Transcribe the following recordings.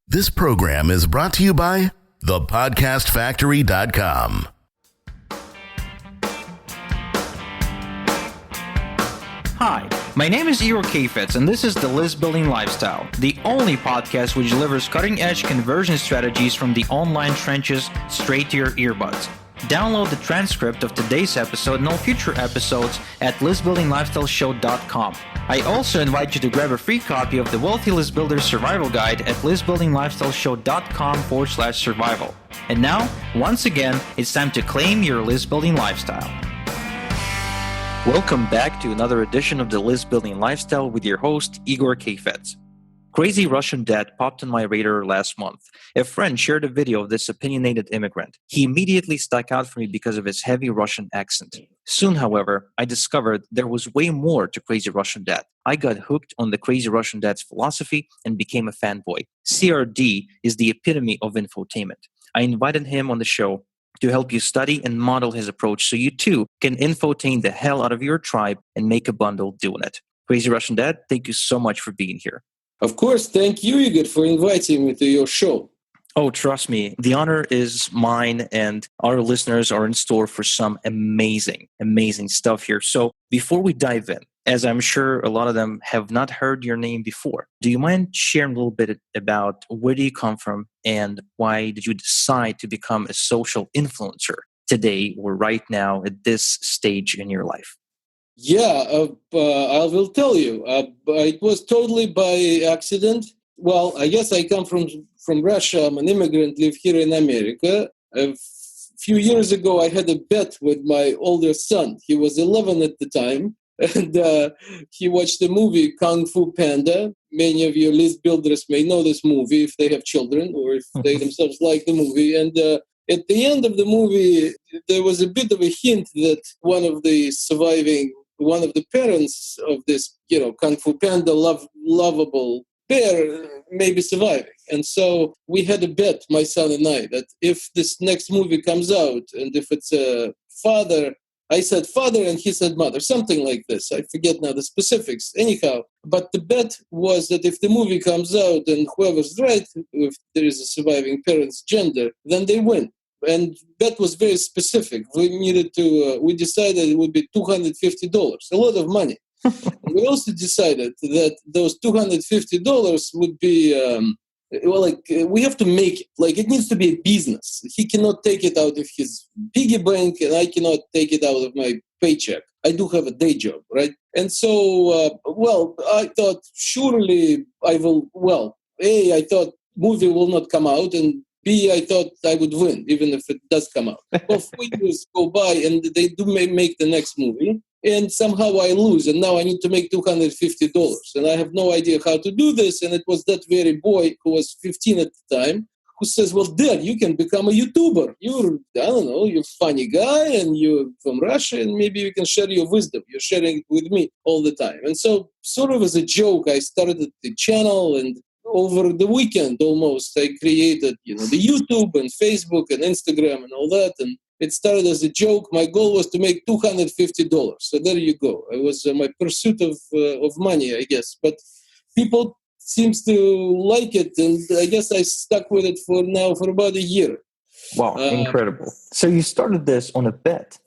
This program is brought to you by thepodcastfactory.com. Hi, my name is Igor Kheifets, and this is The List Building Lifestyle, the only podcast which delivers cutting-edge conversion strategies from the online trenches straight to your earbuds. Download the transcript of today's episode and all future episodes at listbuildinglifestyleshow.com. I also invite you to grab a free copy of the Wealthy List Builder Survival Guide at listbuildinglifestyleshow.com/survival. And now, once again, it's time to claim your list building lifestyle. Welcome back to another edition of the List Building Lifestyle with your host, Igor Kheifets. Crazy Russian debt popped on my radar last month. A friend shared a video of this opinionated immigrant. He immediately stuck out for me because of his heavy Russian accent. Soon, however, I discovered there was way more to Crazy Russian debt. I got hooked on the Crazy Russian debt's philosophy and became a fanboy. CRD is the epitome of infotainment. I invited him on the show to help you study and model his approach so you too can infotain the hell out of your tribe and make a bundle doing it. Crazy Russian Dad, thank you so much for being here. Of course, thank you, Igor, for inviting me to your show. Oh, trust me, the honor is mine, and our listeners are in store for some amazing stuff here. So before we dive in, as I'm sure a lot of them have not heard your name before, do you mind sharing a little bit about where do you come from and why did you decide to become a social influencer today or right now at this stage in your life? Yeah, I will tell you. It was totally by accident. Well, I guess I come from Russia. I'm an immigrant, live here in America. A few years ago, I had a bet with my older son. He was 11 at the time. And he watched the movie Kung Fu Panda. Many of your list builders may know this movie if they have children or if they themselves like the movie. And at the end of the movie, there was a bit of a hint that one of the parents of this, Kung Fu Panda lovable bear may be surviving. And so we had a bet, my son and I, that if this next movie comes out and if it's a father, I said father and he said mother, something like this. I forget now the specifics. Anyhow, but the bet was that if the movie comes out and whoever's right, if there is a surviving parent's gender, then they win. And that was very specific. We decided it would be $250, a lot of money. We also decided that those $250 would be, we have to make it. Like, it needs to be a business. He cannot take it out of his piggy bank, and I cannot take it out of my paycheck. I do have a day job, right? And so, I thought, surely I will, A, I thought movie will not come out, and B, I thought I would win, even if it does come out. Well, 4 years go by, and they do make the next movie, and somehow I lose, and now I need to make $250, and I have no idea how to do this, and it was that very boy who was 15 at the time who says, well, Dad, you can become a YouTuber. You're a funny guy, and you're from Russia, and maybe you can share your wisdom. You're sharing it with me all the time. And so, sort of as a joke, I started the channel, and over the weekend almost, I created, the YouTube and Facebook and Instagram and all that. And it started as a joke. My goal was to make $250. So there you go. It was my pursuit of money, I guess. But people seems to like it. And I guess I stuck with it for about a year. Wow, incredible. So you started this on a bet.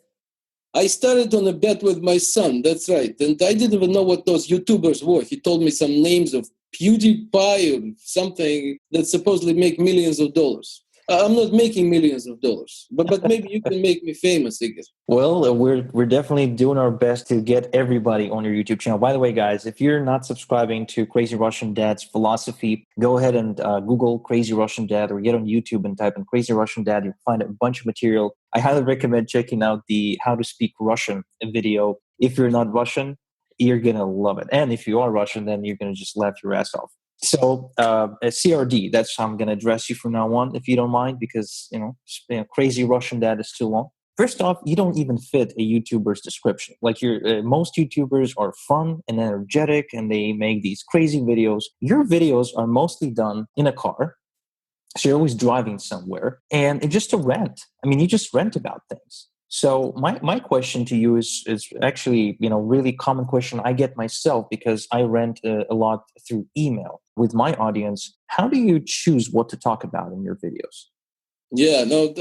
I started on a bet with my son. That's right. And I didn't even know what those YouTubers were. He told me some names of PewDiePie or something that supposedly make millions of dollars. I'm not making millions of dollars, but maybe you can make me famous, Igor. Well, we're definitely doing our best to get everybody on your YouTube channel. By the way, guys, if you're not subscribing to Crazy Russian Dad's philosophy, go ahead and Google Crazy Russian Dad or get on YouTube and type in Crazy Russian Dad. You'll find a bunch of material. I highly recommend checking out the How to Speak Russian video. If you're not Russian, you're going to love it. And if you are Russian, then you're going to just laugh your ass off. So CRD, that's how I'm going to address you from now on, if you don't mind, because, Crazy Russian Dad is too long. First off, you don't even fit a YouTuber's description. Like most YouTubers are fun and energetic and they make these crazy videos. Your videos are mostly done in a car. So you're always driving somewhere and it's just a rant. I mean, you just rant about things. So my question to you is actually, really common question I get myself because I rant a lot through email with my audience. How do you choose what to talk about in your videos? Yeah, no,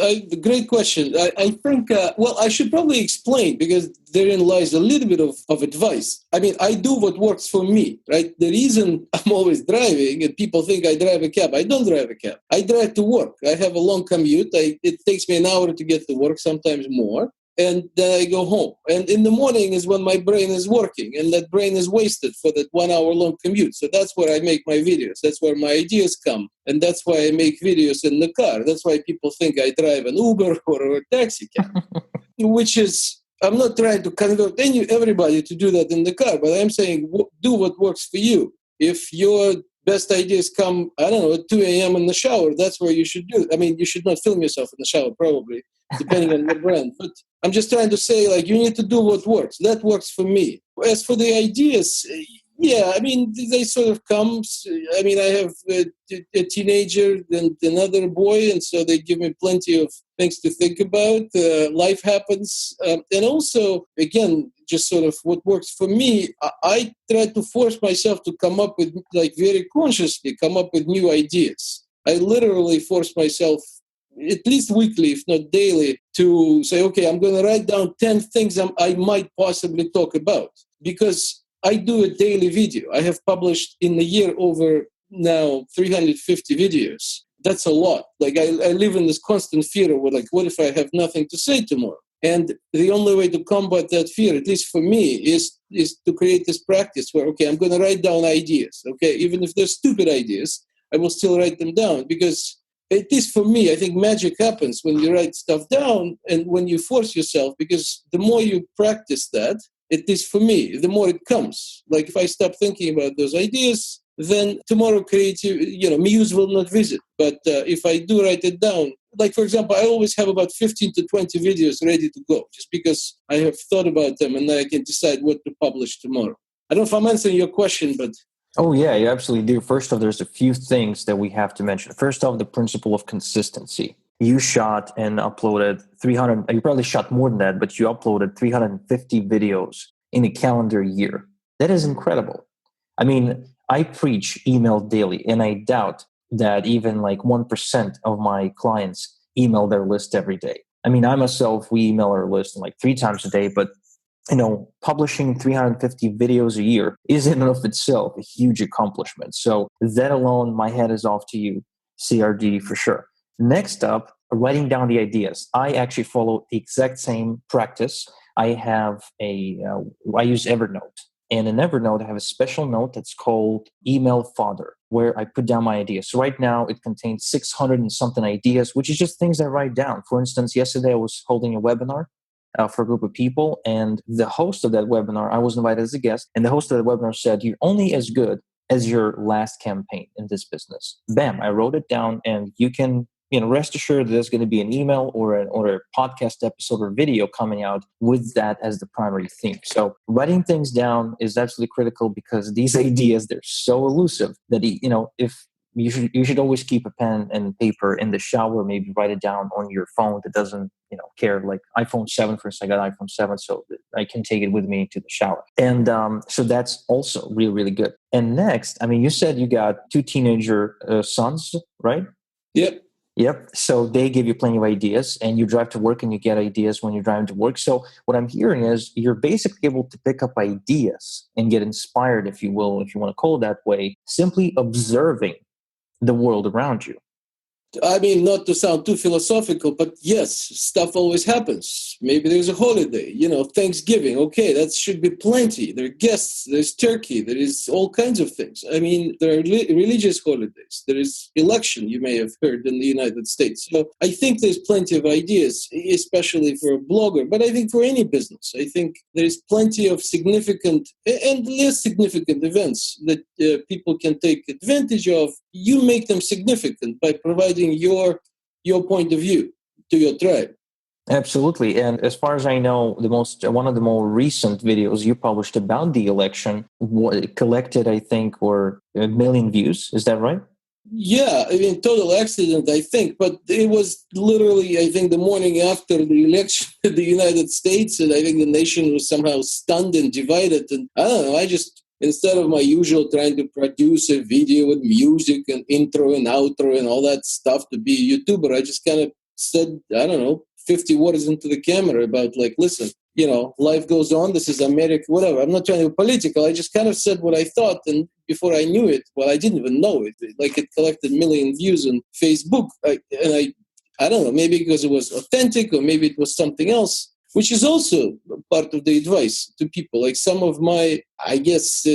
great question. I think, well, I should probably explain because therein lies a little bit of advice. I mean, I do what works for me, right? The reason I'm always driving and people think I drive a cab, I don't drive a cab. I drive to work. I have a long commute. It takes me an hour to get to work, sometimes more. And then I go home. And in the morning is when my brain is working, and that brain is wasted for that 1 hour long commute. So that's where I make my videos. That's where my ideas come. And that's why I make videos in the car. That's why people think I drive an Uber or a taxi cab, which is, I'm not trying to convert everybody to do that in the car, but I'm saying do what works for you. If your best ideas come, I don't know, at 2 a.m. in the shower, that's where you should do it. I mean, you should not film yourself in the shower, probably, depending on your brand. But I'm just trying to say, like, you need to do what works. That works for me. As for the ideas, yeah, I mean, they sort of come. I mean, I have a teenager and another boy, and so they give me plenty of things to think about. Life happens. And also, again, just sort of what works for me, I try to force myself to come up with, like, very consciously, come up with new ideas. I literally force myself at least weekly, if not daily, to say, okay, I'm going to write down 10 things I might possibly talk about. Because I do a daily video. I have published in a year over now 350 videos. That's a lot. Like, I live in this constant fear of, like, what if I have nothing to say tomorrow? And the only way to combat that fear, at least for me, is to create this practice where, okay, I'm going to write down ideas. Okay, even if they're stupid ideas, I will still write them down, because at least for me, I think magic happens when you write stuff down and when you force yourself, because the more you practice that, at least for me, the more it comes. Like, if I stop thinking about those ideas, then tomorrow muse will not visit. But if I do write it down, like, for example, I always have about 15 to 20 videos ready to go, just because I have thought about them and then I can decide what to publish tomorrow. I don't know if I'm answering your question, but... Oh, yeah, you absolutely do. First off, there's a few things that we have to mention. First off, the principle of consistency. You shot and uploaded 300, you probably shot more than that, but you uploaded 350 videos in a calendar year. That is incredible. I mean, I preach email daily, and I doubt that even like 1% of my clients email their list every day. I mean, I myself, we email our list like 3 times a day, but publishing 350 videos a year is in and of itself a huge accomplishment. So that alone, my hat is off to you, CRD, for sure. Next up, writing down the ideas. I actually follow the exact same practice. I use Evernote. And in Evernote, I have a special note that's called Email Fodder, where I put down my ideas. So right now, it contains 600 and something ideas, which is just things I write down. For instance, yesterday I was holding a webinar for a group of people, and the host of that webinar, I was invited as a guest, and the host of the webinar said, "You're only as good as your last campaign in this business." Bam, I wrote it down, and you can rest assured that there's going to be an email or a podcast episode or video coming out with that as the primary theme. So writing things down is absolutely critical, because these ideas, they're so elusive that, if you should always keep a pen and paper in the shower, maybe write it down on your phone that doesn't, care. Like iPhone 7, for instance, I got iPhone 7, so I can take it with me to the shower. And so that's also really, really good. And next, I mean, you said you got 2 teenager sons, right? Yep. So they give you plenty of ideas, and you drive to work and you get ideas when you're driving to work. So what I'm hearing is you're basically able to pick up ideas and get inspired, if you will, if you want to call it that way, simply observing the world around you. I mean, not to sound too philosophical, but yes, stuff always happens. Maybe there's a holiday, Thanksgiving. Okay, that should be plenty. There are guests, there's turkey, there is all kinds of things. I mean, there are religious holidays. There is election, you may have heard, in the United States. So I think there's plenty of ideas, especially for a blogger, but I think for any business. I think there's plenty of significant and less significant events that people can take advantage of. You make them significant by providing your point of view to your tribe. Absolutely. And as far as I know, one of the more recent videos you published about the election collected, I think, or 1 million views. Is that right? Yeah, I mean, total accident, I think. But it was literally, I think, the morning after the election in the United States, and I think the nation was somehow stunned and divided. And I don't know, I just, instead of my usual trying to produce a video with music and intro and outro and all that stuff to be a YouTuber, I just kind of said, I don't know, 50 words into the camera about, like, listen, you know, life goes on. This is America, whatever. I'm not trying to be political. I just kind of said what I thought. And before I knew it, well, I didn't even know it. Like, it collected million views on Facebook. I don't know, maybe because it was authentic or maybe it was something else, which is also part of the advice to people. Like, some of my, I guess,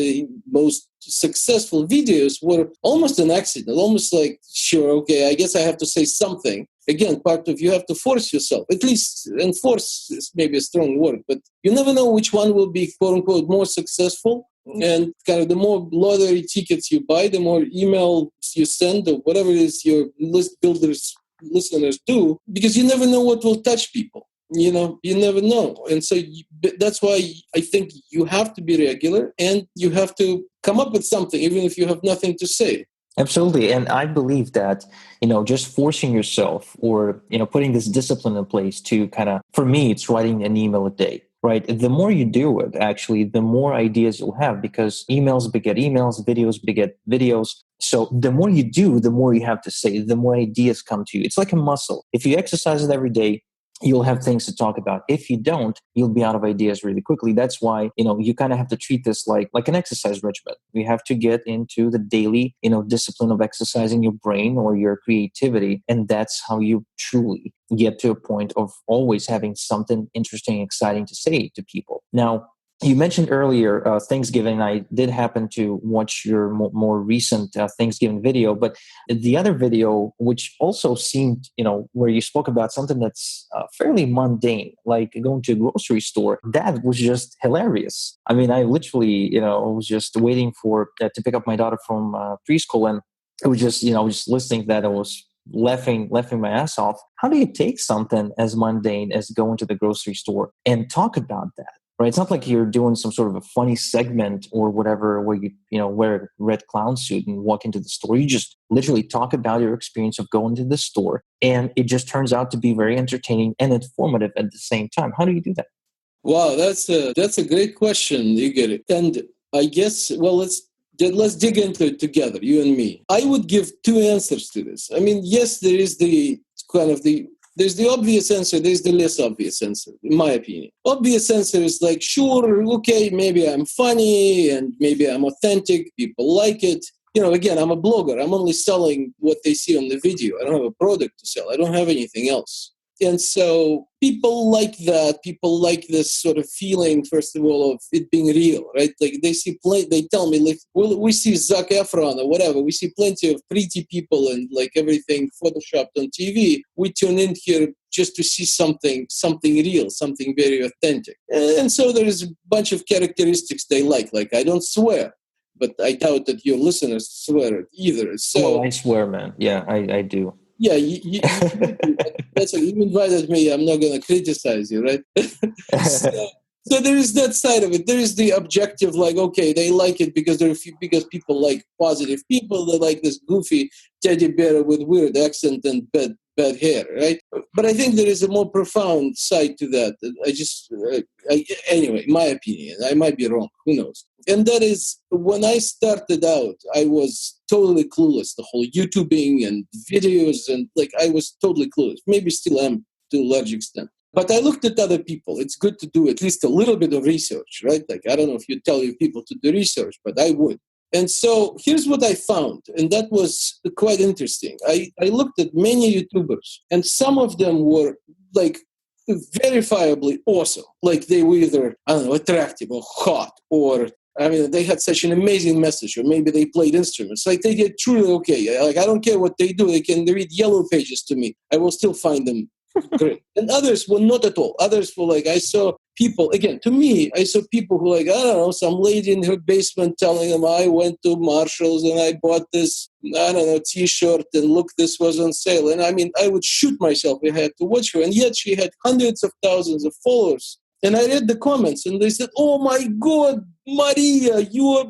most successful videos were almost an accident, almost like, sure, okay, I guess I have to say something. Again, part of, you have to force yourself, at least, and force is maybe a strong word, but you never know which one will be, quote unquote, more successful. And kind of the more lottery tickets you buy, the more emails you send or whatever it is your list builders, listeners do, because you never know what will touch people. You know, you never know. And so that's why I think you have to be regular and you have to come up with something, even if you have nothing to say. Absolutely. And I believe that, just forcing yourself or, putting this discipline in place to kind of, for me, it's writing an email a day, right? The more you do it, actually, the more ideas you'll have, because emails beget emails, videos beget videos. So the more you do, the more you have to say, the more ideas come to you. It's like a muscle. If you exercise it every day, you'll have things to talk about. If you don't, you'll be out of ideas really quickly. That's why, you kind of have to treat this like an exercise regimen. You have to get into the daily, discipline of exercising your brain or your creativity. And that's how you truly get to a point of always having something interesting, exciting to say to people. Now, you mentioned earlier Thanksgiving. I did happen to watch your more recent Thanksgiving video, but the other video, which also seemed, where you spoke about something that's fairly mundane, like going to a grocery store, that was just hilarious. I mean, I literally, was just waiting for to pick up my daughter from preschool, and it was just, just listening to that, I was laughing my ass off. How do you take something as mundane as going to the grocery store and talk about that? Right? It's not like you're doing some sort of a funny segment or whatever where you wear a red clown suit and walk into the store. You just literally talk about your experience of going to the store, and it just turns out to be very entertaining and informative at the same time. How do you do that? Wow, that's a great question, Igor. And I guess, well, let's dig into it together, you and me. I would give two answers to this. I mean, yes, there is there's the obvious answer, there's the less obvious answer, in my opinion. Obvious answer is like, sure, okay, maybe I'm funny and maybe I'm authentic, people like it. Again, I'm a blogger. I'm only selling what they see on the video. I don't have a product to sell. I don't have anything else. And so people like that. People like this sort of feeling, first of all, of it being real, right? Like they tell me, like, we see Zac Efron or whatever. We see plenty of pretty people and like everything photoshopped on TV. We tune in here just to see something real, something very authentic. And so there is a bunch of characteristics they like. Like, I don't swear, but I doubt that your listeners swear either. So I swear, man. Yeah, I do. Yeah, that's like, you invited me. I'm not going to criticize you, right? So there is that side of it. There is the objective, like, okay, they like it because because people like positive people. They like this goofy teddy bear with weird accent and bad hair, right? But I think there is a more profound side to that. Anyway, my opinion, I might be wrong. Who knows? And that is, when I started out, I was totally clueless. The whole YouTubing and videos, and like, I was totally clueless. Maybe still am to a large extent. But I looked at other people. It's good to do at least a little bit of research, right? Like, I don't know if you tell your people to do research, but I would. And so here's what I found, and that was quite interesting. I looked at many YouTubers, and some of them were like verifiably awesome. Like, they were either, I don't know, attractive or hot, or I mean, they had such an amazing message, or maybe they played instruments. Like, they did truly okay. Like, I don't care what they do. They can read Yellow Pages to me. I will still find them great. And others were not at all. Others were like, I saw people, again, to me, I saw people who, like, I don't know, some lady in her basement telling them, I went to Marshall's and I bought this, I don't know, T-shirt, and look, this was on sale. And I mean, I would shoot myself if I had to watch her. And yet she had hundreds of thousands of followers. And I read the comments, and they said, oh my God, Maria, you are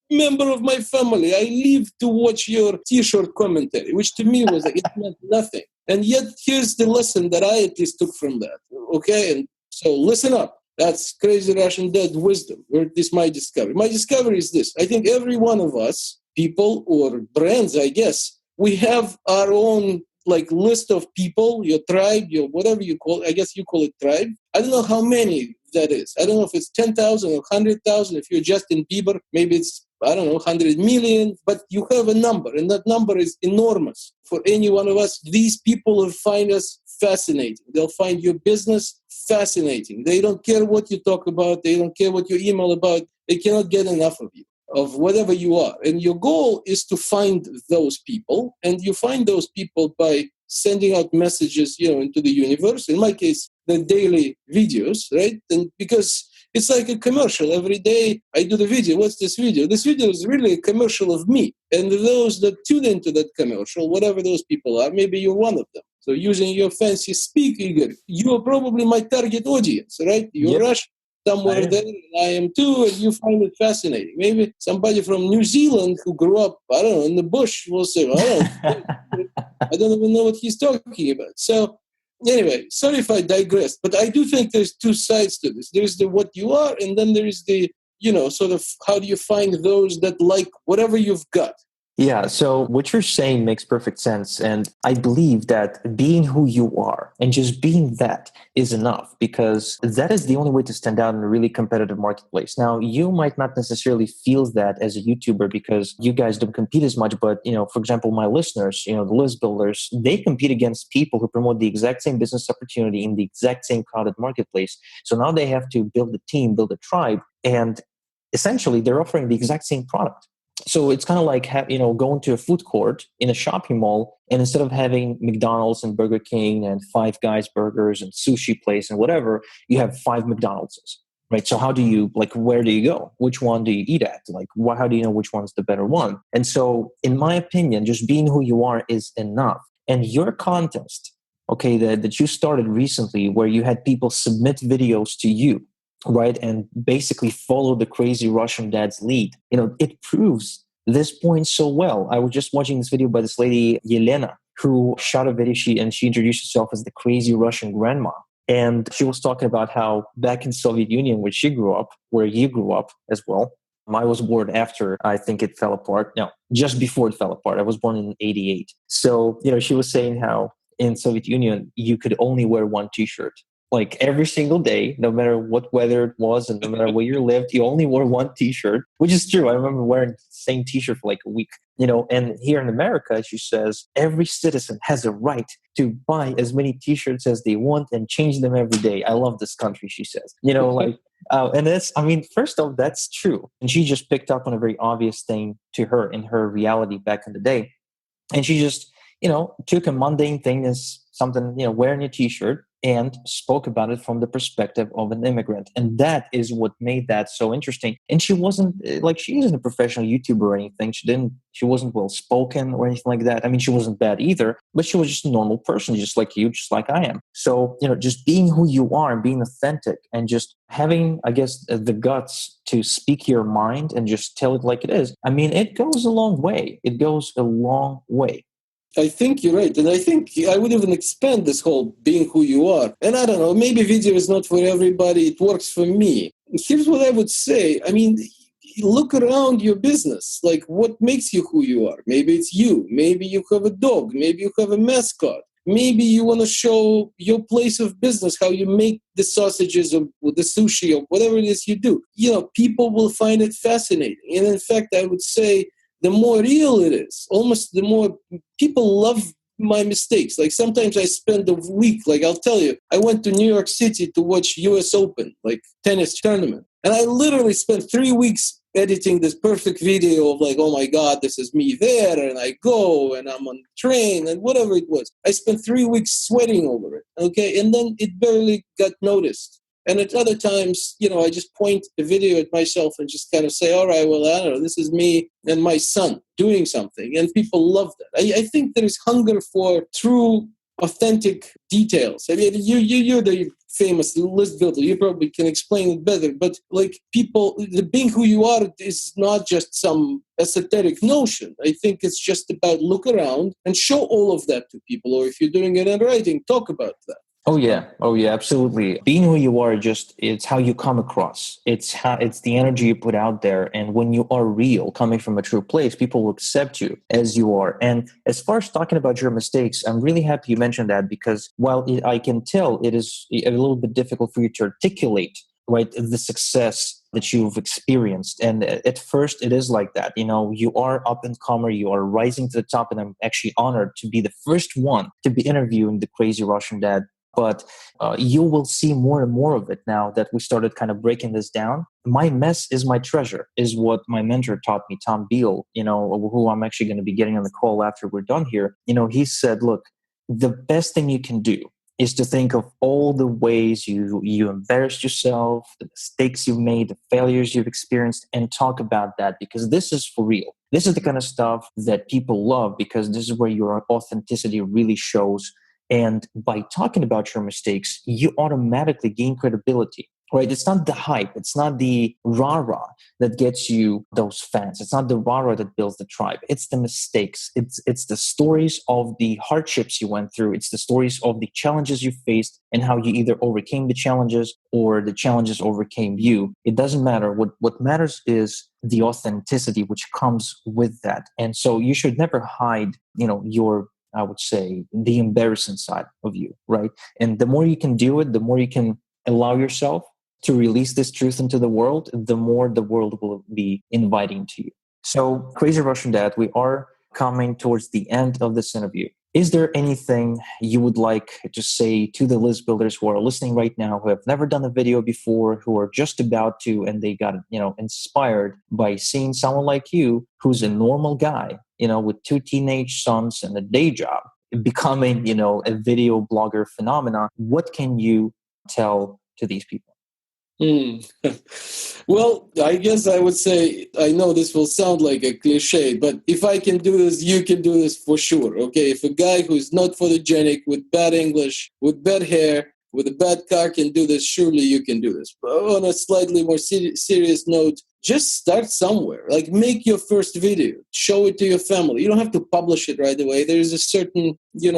member of my family. I live to watch your t-shirt commentary, which to me was like, it meant nothing. And yet, here's the lesson that I at least took from that. Okay, and so listen up. That's Crazy Russian Dad wisdom. Or this my discovery. My discovery is this. I think every one of us, people or brands, I guess, we have our own like list of people, your tribe, your whatever you call it. I guess you call it tribe. I don't know how many that is. I don't know if it's 10,000 or 100,000. If you're Justin Bieber, maybe it's, I don't know, 100 million. But you have a number, and that number is enormous. For any one of us, these people will find us fascinating. They'll find your business fascinating. They don't care what you talk about. They don't care what you email about. They cannot get enough of you, of whatever you are. And your goal is to find those people. And you find those people by sending out messages, into the universe. In my case, the daily videos, right? And because it's like a commercial. Every day I do the video. What's this video? This video is really a commercial of me. And those that tune into that commercial, whatever those people are, maybe you're one of them. So using your fancy speak, Igor, you are probably my target audience, right? You're Russian, somewhere there, and I am too, and you find it fascinating. Maybe somebody from New Zealand who grew up, I don't know, in the bush will say, I don't even know what he's talking about. So anyway, sorry if I digress, but I do think there's two sides to this. There's the what you are, and then there is the, sort of how do you find those that like whatever you've got. Yeah, so what you're saying makes perfect sense. And I believe that being who you are and just being that is enough, because that is the only way to stand out in a really competitive marketplace. Now, you might not necessarily feel that as a YouTuber because you guys don't compete as much. But, for example, my listeners, the list builders, they compete against people who promote the exact same business opportunity in the exact same crowded marketplace. So now they have to build a team, build a tribe, and essentially they're offering the exact same product. So it's kind of like going to a food court in a shopping mall, and instead of having McDonald's and Burger King and Five Guys burgers and sushi place and whatever, you have 5 McDonald's, right? So how do you, where do you go? Which one do you eat at? How do you know which one's the better one? And so in my opinion, just being who you are is enough. And your contest, okay, that you started recently where you had people submit videos to you, right, and basically follow the Crazy Russian Dad's lead. It proves this point so well. I was just watching this video by this lady, Yelena, who shot a video, she introduced herself as the Crazy Russian Grandma. And she was talking about how back in Soviet Union, where she grew up, where you grew up as well, I was born after, I think it fell apart. No, just before it fell apart. I was born in 88. So, she was saying how in Soviet Union, you could only wear one T-shirt. Every single day, no matter what weather it was and no matter where you lived, you only wore one T-shirt, which is true. I remember wearing the same T-shirt for a week, and here in America, she says, every citizen has a right to buy as many T-shirts as they want and change them every day. I love this country, she says, and that's, first off, that's true. And she just picked up on a very obvious thing to her in her reality back in the day. And she just, took a mundane thing as something, wearing a T-shirt, and spoke about it from the perspective of an immigrant. And that is what made that so interesting. And she wasn't she isn't a professional YouTuber or anything. She wasn't well spoken or anything like that. She wasn't bad either, but she was just a normal person, just like you, just like I am. So, just being who you are and being authentic and just having, I guess, the guts to speak your mind and just tell it like it is. It goes a long way. It goes a long way. I think you're right. And I think I would even expand this whole being who you are. And I don't know, maybe video is not for everybody. It works for me. Here's what I would say. Look around your business. What makes you who you are? Maybe it's you. Maybe you have a dog. Maybe you have a mascot. Maybe you want to show your place of business, how you make the sausages or the sushi or whatever it is you do. People will find it fascinating. And in fact, I would say, the more real it is, almost the more people love my mistakes. Sometimes I spend a week, I'll tell you, I went to New York City to watch US Open, tennis tournament. And I literally spent 3 weeks editing this perfect video of oh my God, this is me there. And I go and I'm on the train and whatever it was. I spent 3 weeks sweating over it. Okay. And then it barely got noticed. And at other times, I just point the video at myself and just kind of say, all right, well, I don't know, this is me and my son doing something. And people love that. I think there is hunger for true authentic details. I mean, you're the famous list builder. You probably can explain it better. But like people, the being who you are is not just some esoteric notion. I think it's just about look around and show all of that to people. Or if you're doing it in writing, talk about that. Oh yeah, absolutely. Being who you are, it's how you come across. It's the energy you put out there, and when you are real, coming from a true place, people will accept you as you are. And as far as talking about your mistakes, I'm really happy you mentioned that, because while I can tell it is a little bit difficult for you to articulate, right, the success that you've experienced, and at first it is like that. You are up and comer, you are rising to the top, and I'm actually honored to be the first one to be interviewing the Crazy Russian Dad. But you will see more and more of it now that we started kind of breaking this down. My mess is my treasure is what my mentor taught me, Tom Beal, who I'm actually going to be getting on the call after we're done here. He said, look, the best thing you can do is to think of all the ways you embarrassed yourself, the mistakes you've made, the failures you've experienced, and talk about that, because this is for real. This is the kind of stuff that people love, because this is where your authenticity really shows. And by talking about your mistakes, you automatically gain credibility, right? It's not the hype. It's not the rah-rah that gets you those fans. It's not the rah-rah that builds the tribe. It's the mistakes. It's the stories of the hardships you went through. It's the stories of the challenges you faced and how you either overcame the challenges or the challenges overcame you. It doesn't matter. What matters is the authenticity which comes with that. And so you should never hide, I would say, the embarrassing side of you, right? And the more you can do it, the more you can allow yourself to release this truth into the world, the more the world will be inviting to you. So, Crazy Russian Dad, we are coming towards the end of this interview. Is there anything you would like to say to the list builders who are listening right now, who have never done a video before, who are just about to, and they got, inspired by seeing someone like you, who's a normal guy, with 2 teenage sons and a day job, becoming, a video blogger phenomenon? What can you tell to these people? Well, I guess I would say, I know this will sound like a cliche, but if I can do this, you can do this for sure. Okay, if a guy who's not photogenic, with bad English, with bad hair, with a bad car can do this, surely you can do this. But on a slightly more serious note, just start somewhere. Like, make your first video, show it to your family. You don't have to publish it right away. There is a certain,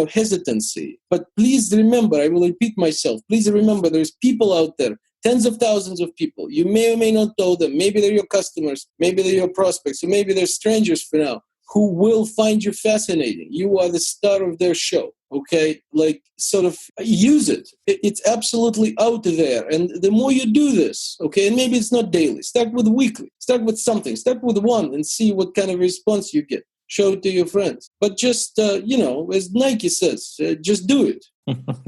hesitancy. But please remember, I will repeat myself, please remember there's people out there, tens of thousands of people. You may or may not know them. Maybe they're your customers. Maybe they're your prospects. Or maybe they're strangers for now, who will find you fascinating. You are the star of their show, okay? Like, sort of use it. It's absolutely out there. And the more you do this, okay, and maybe it's not daily. Start with weekly. Start with something. Start with one and see what kind of response you get. Show it to your friends. But just, as Nike says, just do it.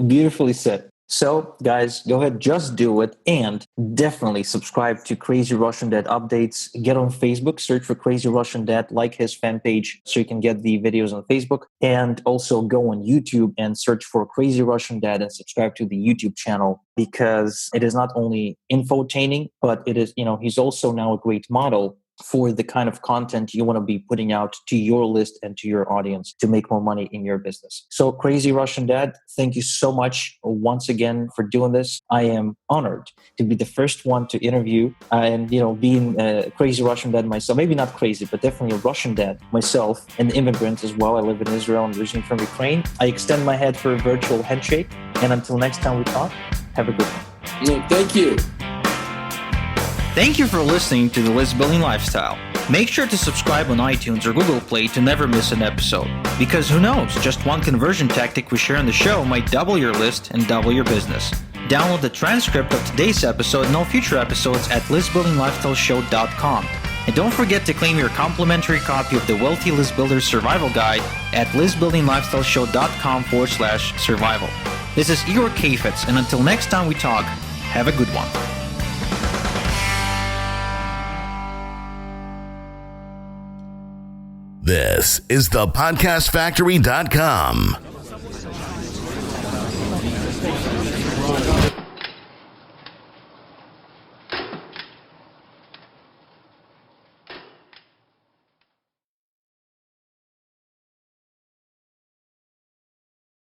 Beautifully said. So, guys, go ahead, just do it, and definitely subscribe to Crazy Russian Dad updates. Get on Facebook, search for Crazy Russian Dad, like his fan page so you can get the videos on Facebook, and also go on YouTube and search for Crazy Russian Dad and subscribe to the YouTube channel, because it is not only infotaining, but it is, he's also now a great model for the kind of content you want to be putting out to your list and to your audience to make more money in your business. So, Crazy Russian Dad, thank you so much once again for doing this. I am honored to be the first one to interview, and being a Crazy Russian Dad myself, maybe not crazy, but definitely a Russian dad myself, an immigrant as well. I live in Israel and originally from Ukraine. I extend my hand for a virtual handshake, and until next time we talk, have a good one. No, thank you. Thank you for listening to The List Building Lifestyle. Make sure to subscribe on iTunes or Google Play to never miss an episode. Because who knows, just one conversion tactic we share on the show might double your list and double your business. Download the transcript of today's episode and all future episodes at listbuildinglifestyleshow.com. And don't forget to claim your complimentary copy of the Wealthy List Builder Survival Guide at listbuildinglifestyleshow.com/survival. This is Igor Kheifets, and until next time we talk, have a good one. This is thepodcastfactory.com.